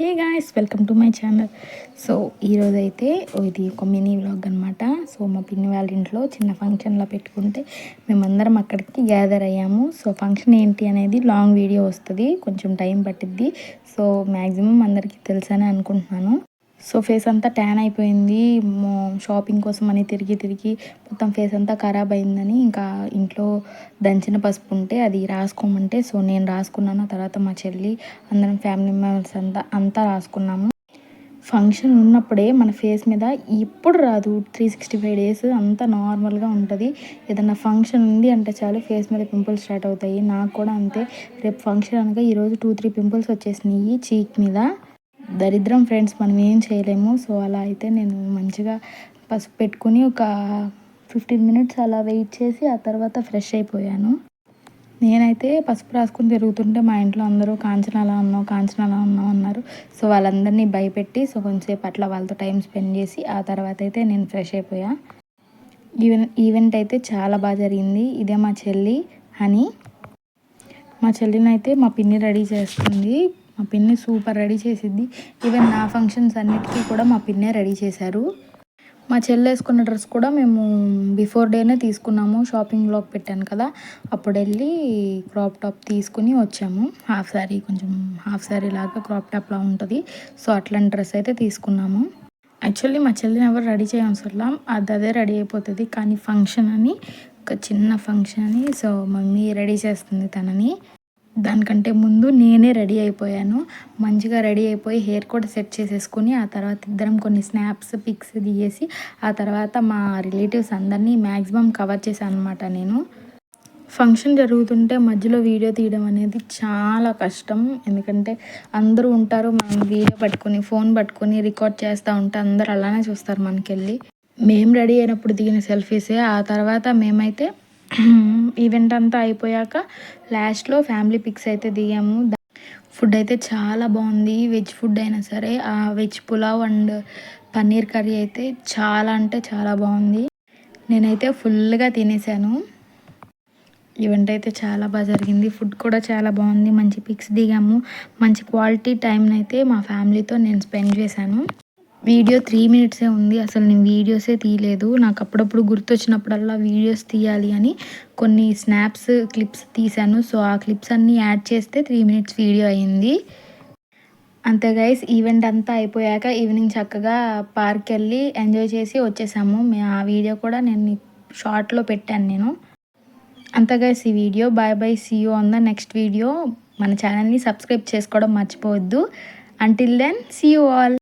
Hey guys, welcome to my channel. So ఈరోజైతే ఇది ఒక మినీ వ్లాగ్ అనమాట. సో మా పిన్ని వాళ్ళ ఇంట్లో చిన్న ఫంక్షన్లో పెట్టుకుంటే మేమందరం అక్కడికి గ్యాదర్ అయ్యాము. సో ఫంక్షన్ ఏంటి అనేది లాంగ్ వీడియో వస్తుంది, కొంచెం టైం పట్టిద్ది. సో మ్యాక్సిమం అందరికీ తెలుసని అనుకుంటున్నాను. సో ఫేస్ అంతా ట్యాన్ అయిపోయింది, షాపింగ్ కోసం అని తిరిగి మొత్తం ఫేస్ అంతా ఖరాబ్ అయిందని ఇంకా ఇంట్లో దంచిన పసుపు ఉంటే అది రాసుకోమంటే సో నేను రాసుకున్నాను. తర్వాత మా చెల్లి అందరం ఫ్యామిలీ మెంబర్స్ అంతా రాసుకున్నాము. ఫంక్షన్ ఉన్నప్పుడే మన ఫేస్ మీద ఇప్పుడు రాదు, 365 డేస్ అంతా నార్మల్గా ఉంటుంది. ఏదన్నా ఫంక్షన్ ఉంది అంటే చాలు ఫేస్ మీద పింపుల్స్ స్టార్ట్ అవుతాయి. నాకు కూడా అంతే. రేపు ఫంక్షన్ అనగా ఈరోజు 2-3 పింపుల్స్ వచ్చేసినాయి చీక్ మీద. దరిద్రం ఫ్రెండ్స్, మనం ఏం చేయలేము. సో అలా అయితే నేను మంచిగా పసుపు పెట్టుకుని ఒక 15 మినిట్స్ అలా వెయిట్ చేసి ఆ తర్వాత ఫ్రెష్ అయిపోయాను. నేనైతే పసుపు రాసుకుని తిరుగుతుంటే మా ఇంట్లో అందరూ కాంచన అలా ఉన్నావు అన్నారు. సో వాళ్ళందరినీ భయపెట్టి సో కొంచెంసేపు అట్లా వాళ్ళతో టైం స్పెండ్ చేసి ఆ తర్వాత అయితే నేను ఫ్రెష్ అయిపోయా. ఈవెంట్ అయితే చాలా బాగా జరిగింది. ఇదే మా చెల్లి హనీ. మా చెల్లిని అయితే మా పిన్ని రెడీ చేస్తుంది. మా పిన్ని సూపర్ రెడీ చేసిద్ది. ఈవెన్ నా ఫంక్షన్స్ అన్నిటికీ కూడా మా పిన్నే రెడీ చేశారు. మా చెల్లి వేసుకున్న డ్రెస్ కూడా మేము బిఫోర్ డేనే తీసుకున్నాము. షాపింగ్ బ్లాగ్ పెట్టాను కదా, అప్పుడు వెళ్ళి క్రాప్ టాప్ తీసుకుని వచ్చాము. హాఫ్ శారీ లాగా క్రాప్ టాప్లా ఉంటుంది. సో అట్లాంటి డ్రెస్ అయితే తీసుకున్నాము. యాక్చువల్లీ మా చెల్లిని ఎవరు రెడీ చేయవసరం, అదే రెడీ అయిపోతుంది. కానీ ఫంక్షన్ అని, ఒక చిన్న ఫంక్షన్ అని సో మమ్మీ రెడీ చేస్తుంది తనని. దానికంటే ముందు నేనే రెడీ అయిపోయాను. మంచిగా రెడీ అయిపోయి హెయిర్ కూడా సెట్ చేసేసుకుని ఆ తర్వాత ఇద్దరం కొన్ని స్నాప్స్ పిక్స్ దిగేసి ఆ తర్వాత మా రిలేటివ్స్ అందరినీ మ్యాక్సిమం కవర్ చేశాను అనమాట. నేను ఫంక్షన్ జరుగుతుంటే మధ్యలో వీడియో తీయడం అనేది చాలా కష్టం. ఎందుకంటే అందరూ ఉంటారు, మనం వీడియో పట్టుకొని ఫోన్ పట్టుకొని రికార్డ్ చేస్తూ ఉంటే అందరూ అలానే చూస్తారు మనకెళ్ళి. మేము రెడీ అయినప్పుడు దిగిన సెల్ఫీసే. ఆ తర్వాత మేమైతే ఈవెంట్ అంతా అయిపోయాక లాస్ట్లో ఫ్యామిలీ పిక్స్ అయితే దిగాము. ఫుడ్ అయితే చాలా బాగుంది. వెజ్ ఫుడ్ అయినా సరే, ఆ veg pulao and paneer curry అయితే చాలా అంటే చాలా బాగుంది. నేనైతే ఫుల్గా తినేసాను. ఈవెంట్ అయితే చాలా బాగా జరిగింది. ఫుడ్ కూడా చాలా బాగుంది. మంచి పిక్స్ దిగాము. మంచి క్వాలిటీ టైంని అయితే మా ఫ్యామిలీతో నేను స్పెండ్ చేశాను. వీడియో 3 మినిట్సే ఉంది. అసలు నేను వీడియోసే తీయలేదు. నాకు అప్పుడప్పుడు గుర్తొచ్చినప్పుడల్లా వీడియోస్ తీయాలి అని కొన్ని స్నాప్స్ క్లిప్స్ తీశాను. సో ఆ క్లిప్స్ అన్నీ యాడ్ చేస్తే 3 మినిట్స్ వీడియో అయింది. అంతే గైస్, ఈవెంట్ అంతా అయిపోయాక ఈవినింగ్ చక్కగా పార్క్ వెళ్ళి ఎంజాయ్ చేసి వచ్చేసాము. ఆ వీడియో కూడా నేను షార్ట్లో పెట్టాను నేను. అంతే గైస్ ఈ video. Bye see you on the next video. మన ఛానల్ని సబ్స్క్రైబ్ చేసుకోవడం మర్చిపోవద్దు. Until then see you all.